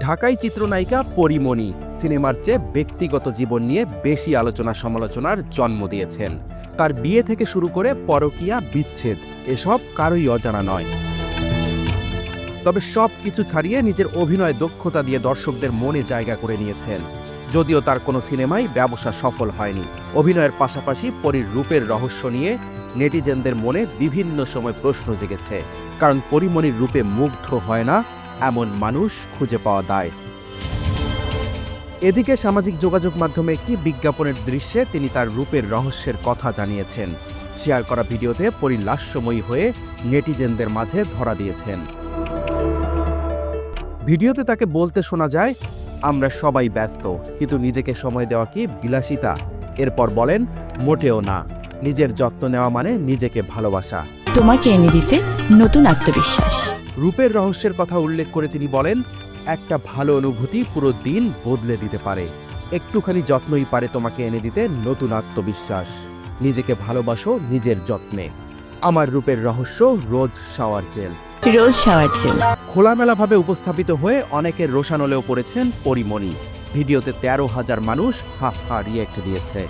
ঢাকাই চিত্রনায়িকা পরীমণি সিনেমার চেয়ে ব্যক্তিগত জীবন নিয়ে বেশি আলোচনা সমালোচনার জন্ম দিয়েছেন। তার বিয়ে থেকে শুরু করে পরকীয়া, বিচ্ছেদ এসব কারোই অজানা নয়। তবে সব কিছু ছাড়িয়ে নিজের অভিনয় দক্ষতা দিয়ে দর্শকদের মনে জায়গা করে নিয়েছেন। যদিও তার কোনো সিনেমাই ব্যবসা সফল হয়নি। অভিনয়ের পাশাপাশি পরীর রূপের রহস্য নিয়ে নেটিজেনদের মনে বিভিন্ন সময় প্রশ্ন জেগেছে, কারণ পরীমণির রূপে মুগ্ধ হয় না এমন মানুষ খুঁজে পাওয়া দায়। এদিকে সামাজিক যোগাযোগ মাধ্যমে একটি বিজ্ঞাপনের দৃশ্যে তিনি তার রূপের রহস্যের কথা জানিয়েছেন। শেয়ার করা ভিডিওতে পরী লাস্যময়ী হয়ে নেটিজেনদের মাঝে ধরা দিয়েছেন। ভিডিওতে তাকে বলতে শোনা যায়, আমরা সবাই ব্যস্ত, কিন্তু নিজেকে সময় দেওয়া কি বিলাসিতা? এরপর বলেন, মোটেও না, নিজের যত্ন নেওয়া মানে নিজেকে ভালোবাসা। তোমাকে এনে দিতে নতুন আত্মবিশ্বাস। রূপের রহস্যের কথা উল্লেখ করে তিনি বলেন, একটা ভালো অনুভূতি পুরো দিন বদলে দিতে পারে। একটুখানি যত্নই পারে তোমাকে এনে দিতে নতুন আত্মবিশ্বাস। নিজেকে ভালোবাসো নিজের যত্নে। আমার রূপের রহস্য রোজ শাওয়ার জেল। রোজ শাওয়ার জেল। খোলামেলাভাবে উপস্থাপিত হয়ে অনেকের রোষানলেও পড়েছেন পরীমণি। ভিডিওতে 13,000 মানুষ হা রিয়েক্ট দিয়েছে।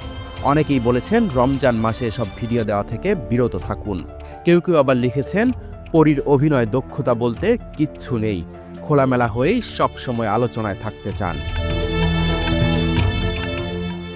অনেকেই বলেছেন রমজান মাসে এসব ভিডিও দেওয়া থেকে বিরত থাকুন। কেউ কেউ আবার লিখেছেন, পরীর অভিনয় দক্ষতা বলতে কিচ্ছু নেই, খোলামেলা হয়েই সবসময় আলোচনায় থাকতে চান।